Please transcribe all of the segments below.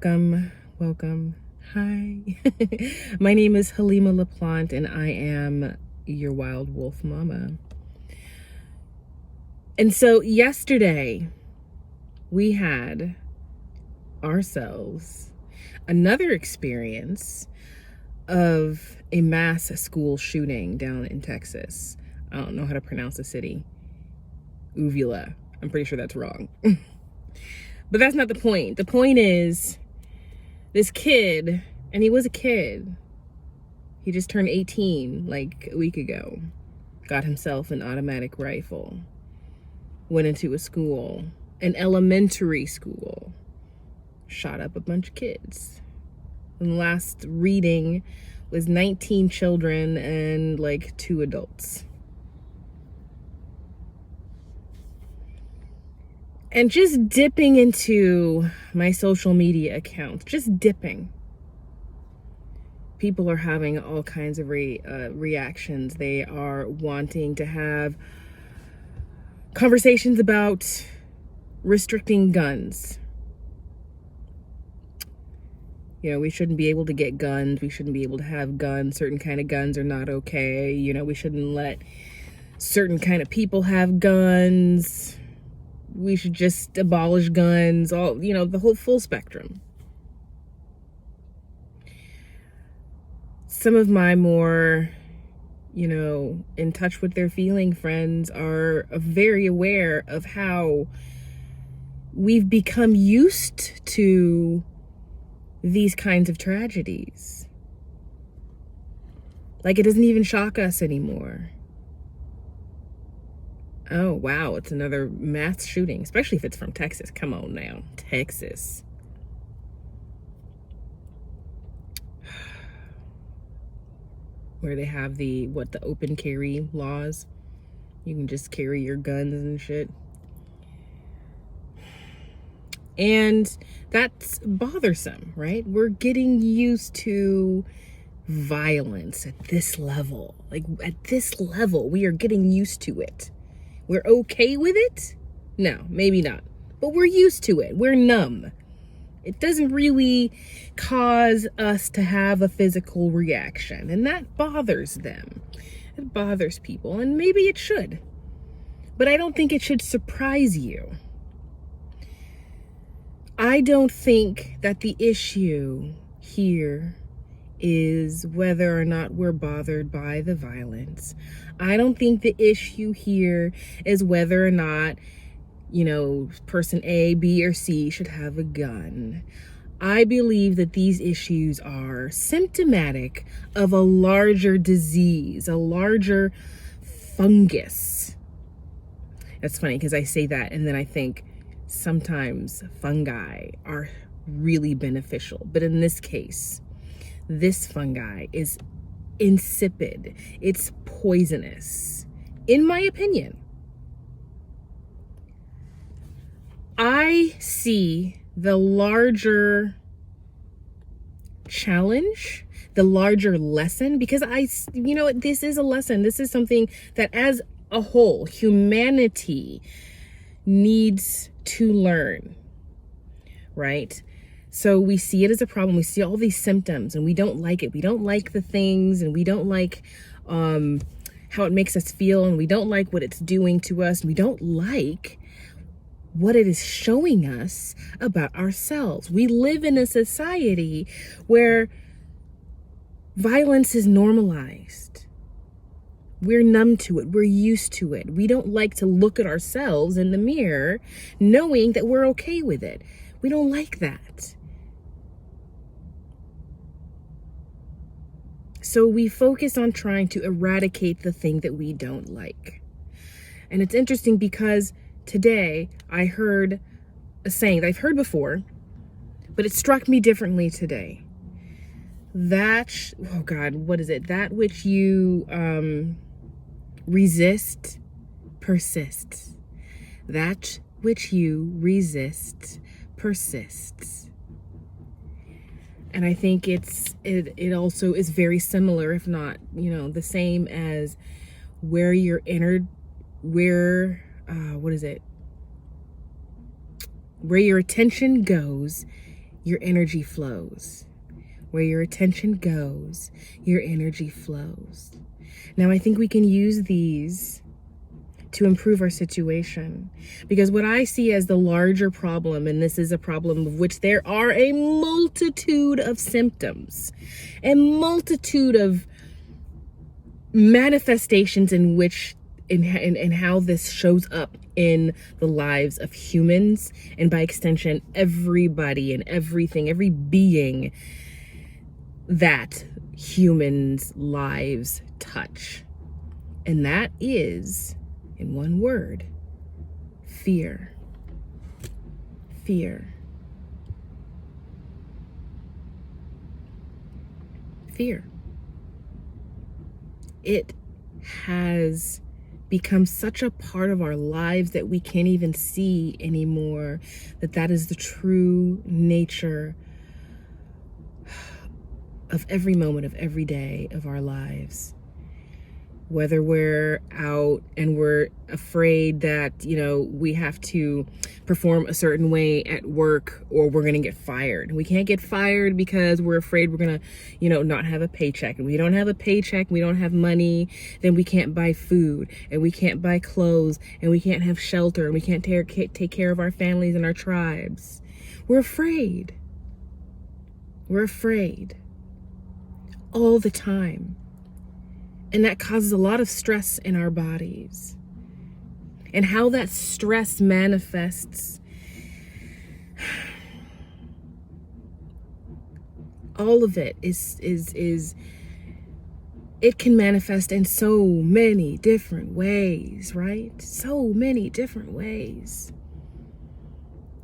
Welcome. Hi. My name is Halima LaPlante, and I am your wild wolf mama. And so yesterday, we had ourselves another experience of a mass school shooting down in Texas. I don't know how to pronounce the city. Uvula. I'm pretty sure that's wrong. But that's not the point. The point is, this kid, and he was a kid, he just turned 18 like a week ago, got himself an automatic rifle, went into a school, an elementary school, shot up a bunch of kids. And the last reading was 19 children and like 2 adults. And just dipping into my social media accounts, just dipping. People are having all kinds of reactions. They are wanting to have conversations about restricting guns. You know, we shouldn't be able to get guns. We shouldn't be able to have guns. Certain kind of guns are not okay. You know, we shouldn't let certain kind of people have guns. We should just abolish guns, all, you know, the whole full spectrum. Some of my more, you know, in touch with their feeling friends are very aware of how we've become used to these kinds of tragedies. Like, it doesn't even shock us anymore. Oh, wow, it's another mass shooting, especially if it's from Texas. Come on now, Texas. Where they have the open carry laws. You can just carry your guns and shit. And that's bothersome, right? We're getting used to violence at this level. Like, at this level, we are getting used to it. We're okay with it? No, maybe not. But we're used to it. We're numb. It doesn't really cause us to have a physical reaction. And that bothers them. It bothers people. And maybe it should. But I don't think it should surprise you. I don't think that the issue here is whether or not we're bothered by the violence. I don't think the issue here is whether or not, you know, person A, B, or C should have a gun. I believe that these issues are symptomatic of a larger disease, a larger fungus. That's funny because I say that and then I think sometimes fungi are really beneficial. But in this case, this fungi is insipid. It's poisonous, in my opinion. I see the larger challenge, the larger lesson, because you know, this is a lesson. This is something that as a whole, humanity needs to learn, right? So we see it as a problem. We see all these symptoms and we don't like it. We don't like the things and we don't like how it makes us feel, and we don't like what it's doing to us. We don't like what it is showing us about ourselves. We live in a society where violence is normalized. We're numb to it. We're used to it. We don't like to look at ourselves in the mirror knowing that we're okay with it. We don't like that. So we focus on trying to eradicate the thing that we don't like. And it's interesting because today I heard a saying that I've heard before, but it struck me differently today. That, oh God, what is it? That which you resist persists. That which you resist persists. And I think it also is very similar, if not, you know, the same as where your where your attention goes, your energy flows. Where your attention goes, your energy flows. Now, I think we can use these to improve our situation, because what I see as the larger problem, and this is a problem of which there are a multitude of symptoms, a multitude of manifestations in which and how this shows up in the lives of humans, and by extension everybody and everything, every being that humans' lives touch. And that is, in one word, fear. Fear. Fear. It has become such a part of our lives that we can't even see anymore that is the true nature of every moment of every day of our lives. Whether we're out and we're afraid that, we have to perform a certain way at work, or we're going to get fired. We can't get fired because we're afraid we're going to, not have a paycheck. And we don't have a paycheck, we don't have money, then we can't buy food, and we can't buy clothes, and we can't have shelter, and we can't take care of our families and our tribes. We're afraid. We're afraid all the time. And that causes a lot of stress in our bodies. And how that stress manifests, all of it is it can manifest in so many different ways, right? So many different ways.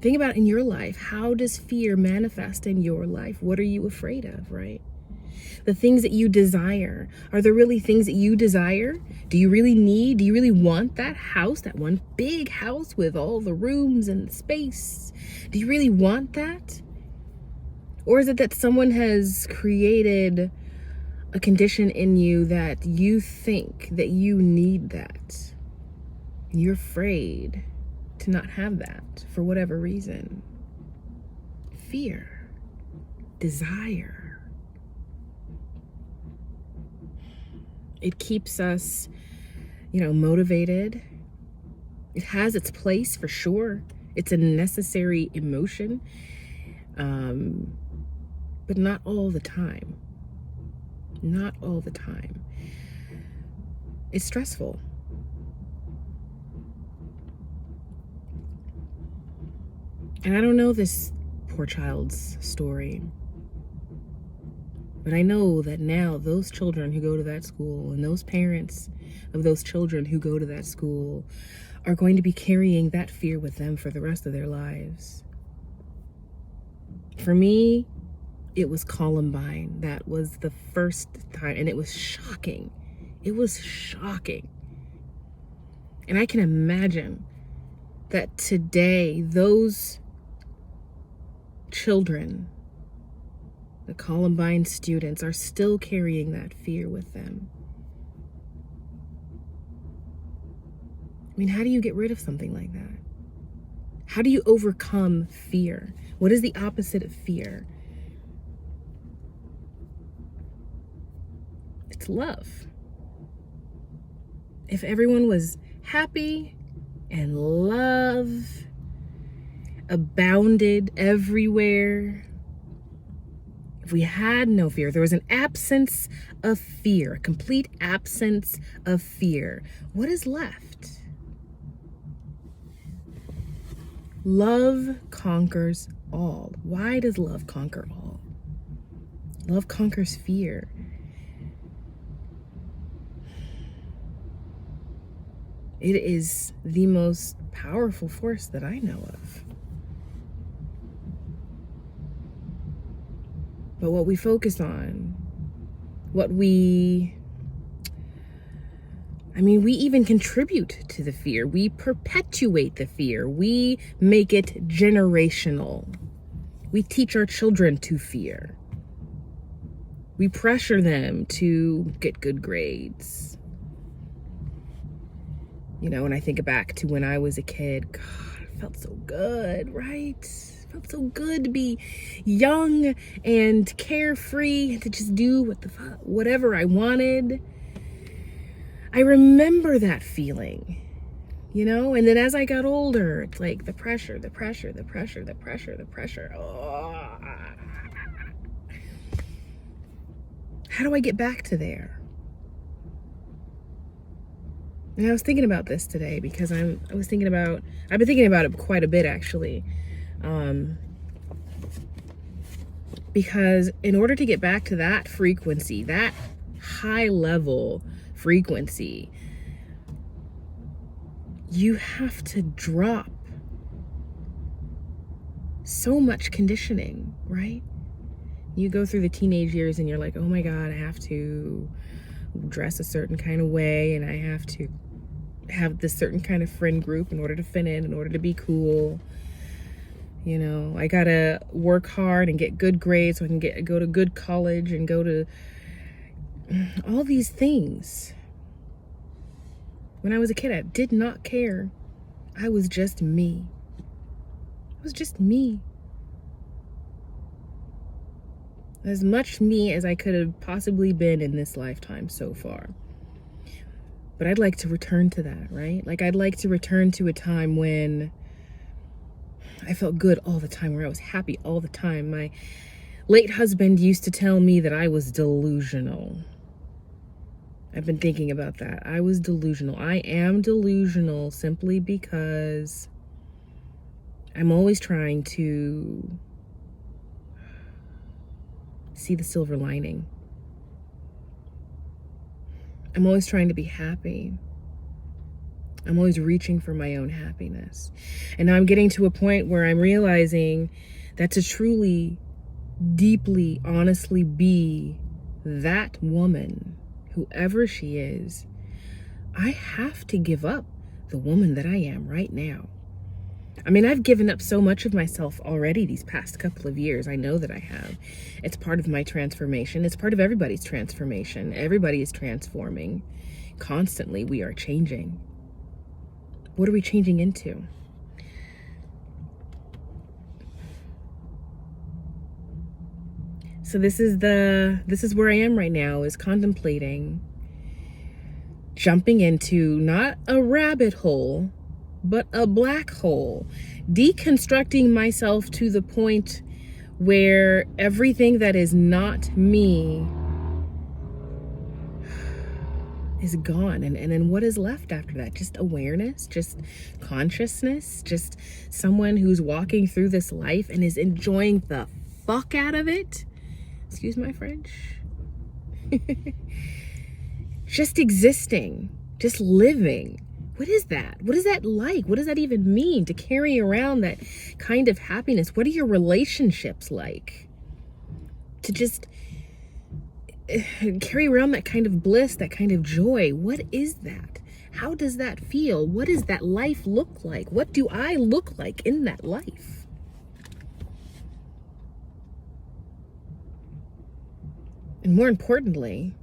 Think about in your life, how does fear manifest in your life? What are you afraid of, right? The things that you desire, are there really things that you desire? Do you really want that house, that one big house with all the rooms and the space? Do you really want that? Or is it that someone has created a condition in you that you think that you need that? And you're afraid to not have that for whatever reason. Fear, desire. It keeps us, motivated. It has its place for sure. It's a necessary emotion, but not all the time. Not all the time. It's stressful. And I don't know this poor child's story, but I know that now those children who go to that school and those parents of those children who go to that school are going to be carrying that fear with them for the rest of their lives. For me, it was Columbine. That was the first time, and it was shocking. It was shocking. And I can imagine that today, those children, the Columbine students, are still carrying that fear with them. I mean, how do you get rid of something like that? How do you overcome fear? What is the opposite of fear? It's love. If everyone was happy and love abounded everywhere, if we had no fear, there was an absence of fear, a complete absence of fear, what is left? Love conquers all. Why does love conquer all? Love conquers fear. It is the most powerful force that I know of. But what we focus on, we even contribute to the fear. We perpetuate the fear. We make it generational. We teach our children to fear. We pressure them to get good grades. When I think back to when I was a kid, God, it felt so good, right? felt so good to be young and carefree and to just do whatever I wanted. I remember that feeling, you know? And then as I got older, it's like the pressure. Oh. How do I get back to there? And I was thinking about this today because I've been thinking about it quite a bit actually. Because in order to get back to that frequency, that high level frequency, you have to drop so much conditioning, right? You go through the teenage years and you're like, oh my God, I have to dress a certain kind of way and I have to have this certain kind of friend group in order to fit in order to be cool. You know, I gotta work hard and get good grades so I can go to good college and go to all these things. When I was a kid, I did not care. I was just me. I was just me. As much me as I could have possibly been in this lifetime so far. But I'd like to return to that, right? Like I'd like to return to a time when I felt good all the time, where I was happy all the time. My late husband used to tell me that I was delusional. I've been thinking about that. I was delusional. I am delusional simply because I'm always trying to see the silver lining. I'm always trying to be happy. I'm always reaching for my own happiness. And now I'm getting to a point where I'm realizing that to truly, deeply, honestly be that woman, whoever she is, I have to give up the woman that I am right now. I mean, I've given up so much of myself already these past couple of years. I know that I have. It's part of my transformation. It's part of everybody's transformation. Everybody is transforming. Constantly, we are changing. What are we changing into? So this is where I am right now, is contemplating jumping into not a rabbit hole, but a black hole, deconstructing myself to the point where everything that is not me is gone. And then what is left after that? Just awareness, just consciousness, just someone who's walking through this life and is enjoying the fuck out of it. Excuse my French. Just existing, just living. What is that? What is that like? What does that even mean, to carry around that kind of happiness? What are your relationships like? To just carry around that kind of bliss, that kind of joy. What is that? How does that feel? What does that life look like? What do I look like in that life? And more importantly,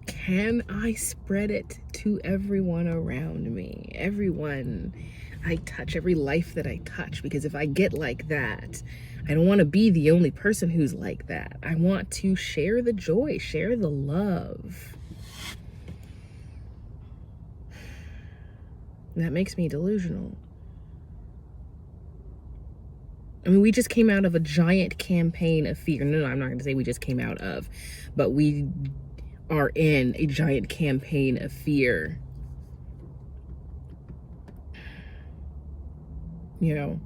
can I spread it to everyone around me? Everyone I touch, every life that I touch. Because if I get like that, I don't want to be the only person who's like that. I want to share the joy, share the love. And that makes me delusional. I mean, we just came out of a giant campaign of fear. No, I'm not going to say we just came out of, but we are in a giant campaign of fear. You know,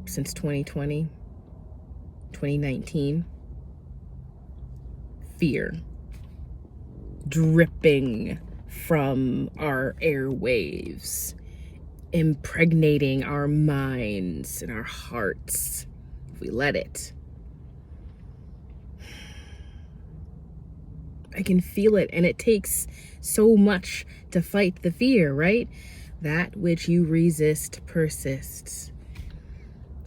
since 2020, 2019, fear dripping from our airwaves, impregnating our minds and our hearts, if we let it. I can feel it, and it takes so much to fight the fear, right? That which you resist persists.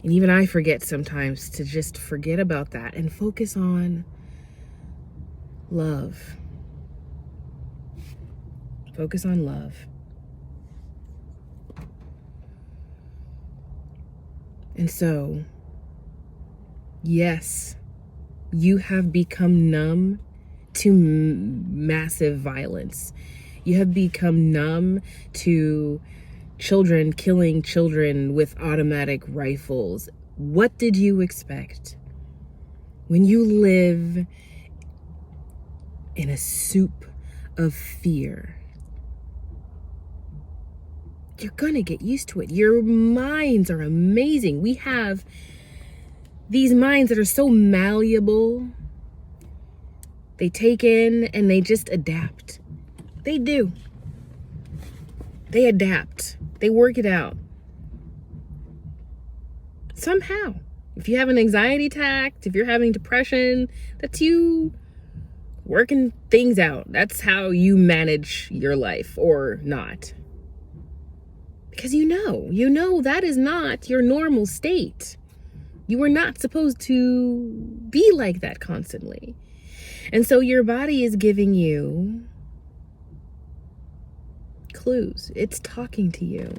And even I forget sometimes to just forget about that and focus on love. Focus on love. And so, yes, you have become numb to massive violence. You have become numb to children killing children with automatic rifles. What did you expect? When you live in a soup of fear, you're gonna get used to it. Your minds are amazing. We have these minds that are so malleable. They take in and they just adapt. They do. They adapt. They work it out. Somehow. If you have an anxiety attack, if you're having depression, that's you working things out. That's how you manage your life, or not. Because you know that is not your normal state. You are not supposed to be like that constantly. And so your body is giving you clues. It's talking to you.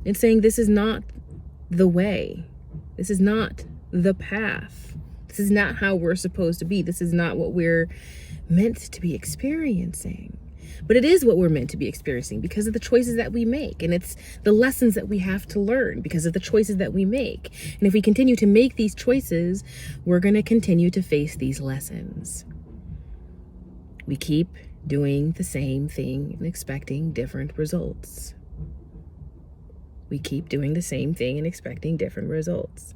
It's saying this is not the way. This is not the path. This is not how we're supposed to be. This is not what we're meant to be experiencing. But it is what we're meant to be experiencing because of the choices that we make. And it's the lessons that we have to learn because of the choices that we make. And if we continue to make these choices, we're going to continue to face these lessons. We keep doing the same thing and expecting different results. We keep doing the same thing and expecting different results.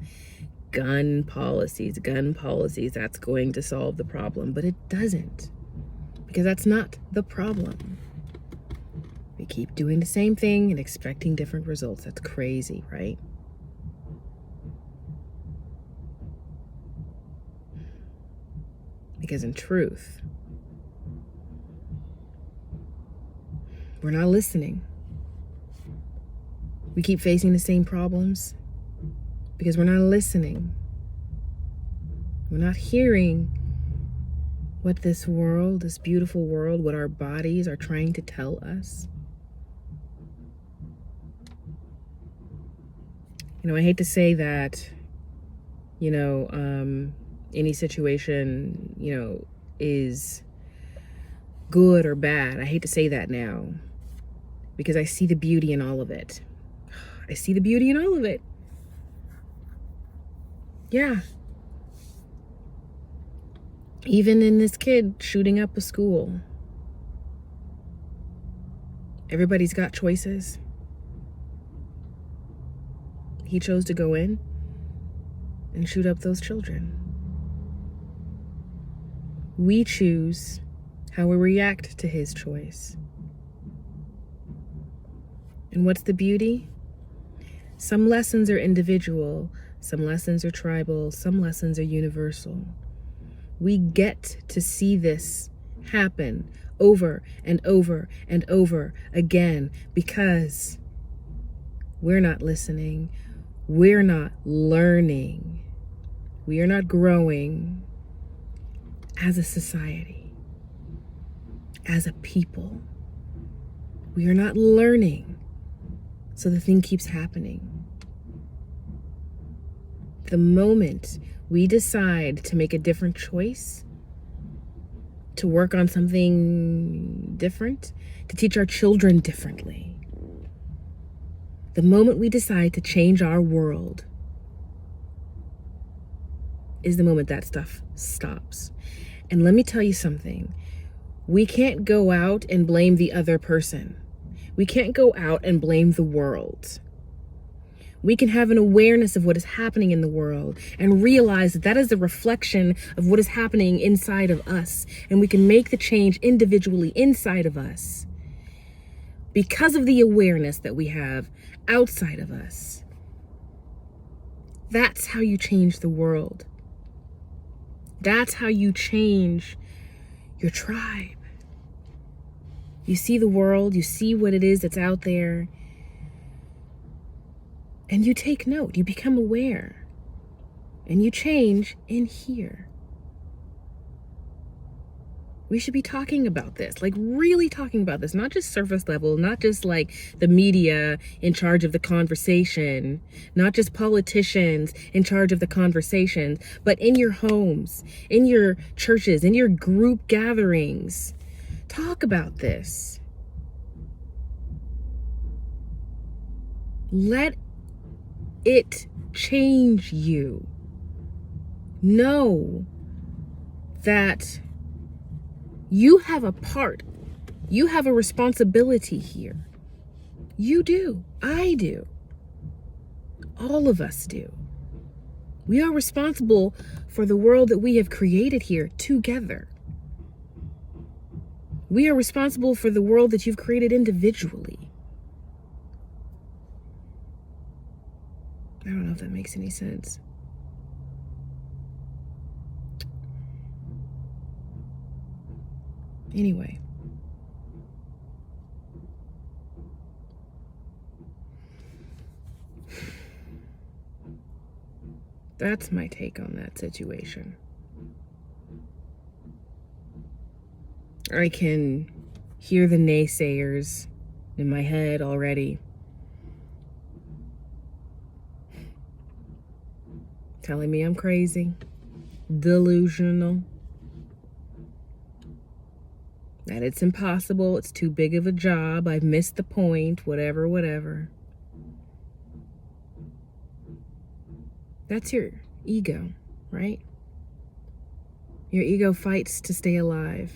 Gun policies, that's going to solve the problem, but it doesn't. Because that's not the problem. We keep doing the same thing and expecting different results. That's crazy, right? Because in truth, we're not listening. We keep facing the same problems because we're not listening. We're not hearing what this world, this beautiful world, what our bodies are trying to tell us. I hate to say that, any situation, is good or bad. I hate to say that now because I see the beauty in all of it. I see the beauty in all of it. Yeah. Even in this kid shooting up a school. Everybody's got choices. He chose to go in and shoot up those children. We choose how we react to his choice. And what's the beauty? Some lessons are individual, some lessons are tribal, some lessons are universal. We get to see this happen over and over and over again because we're not listening, we're not learning, we are not growing as a society, as a people. We are not learning, so the thing keeps happening. The moment we decide to make a different choice, to work on something different, to teach our children differently, the moment we decide to change our world is the moment that stuff stops. And let me tell you something. We can't go out and blame the other person. We can't go out and blame the world. We can have an awareness of what is happening in the world and realize that that is a reflection of what is happening inside of us. And we can make the change individually inside of us because of the awareness that we have outside of us. That's how you change the world. That's how you change your tribe. You see the world, you see what it is that's out there, and you take note, you become aware, and you change in here. We should be talking about this, like really talking about this, not just surface level, not just like the media in charge of the conversation, not just politicians in charge of the conversation, but in your homes, in your churches, in your group gatherings. Talk about this. Let it change you. Know that you have a part. You have a responsibility here. You do. I do. All of us do. We are responsible for the world that we have created here together. We are responsible for the world that you've created individually. I don't know if that makes any sense. Anyway. That's my take on that situation. I can hear the naysayers in my head already, telling me I'm crazy, delusional, that it's impossible, it's too big of a job, I've missed the point, whatever. That's your ego, right? Your ego fights to stay alive.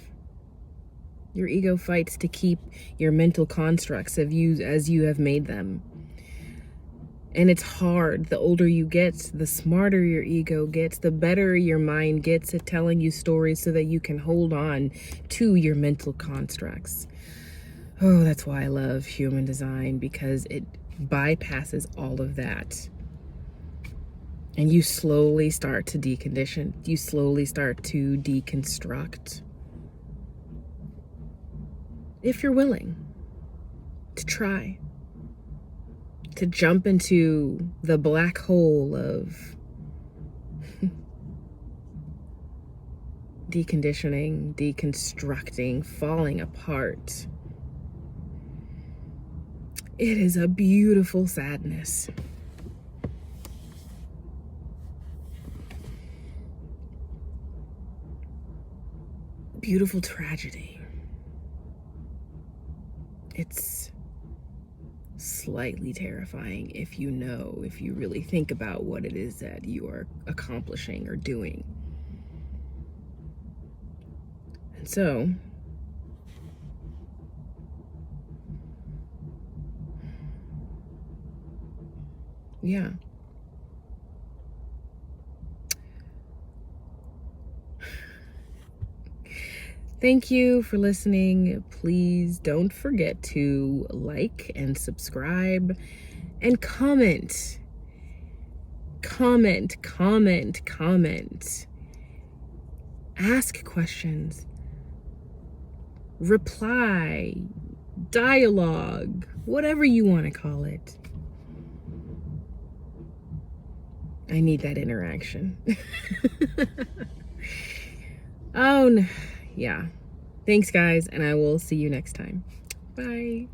Your ego fights to keep your mental constructs of you as you have made them. And it's hard. The older you get, the smarter your ego gets, the better your mind gets at telling you stories so that you can hold on to your mental constructs. Oh, that's why I love human design, because it bypasses all of that. And you slowly start to decondition. You slowly start to deconstruct. If you're willing to try. To jump into the black hole of deconditioning, deconstructing, falling apart. It is a beautiful sadness. Beautiful tragedy. It's slightly terrifying if you really think about what it is that you are accomplishing or doing. And so, yeah. Thank you for listening. Please don't forget to like and subscribe and comment. Comment. Ask questions. Reply. Dialogue. Whatever you want to call it. I need that interaction. Oh, no. Yeah. Thanks, guys, and I will see you next time. Bye.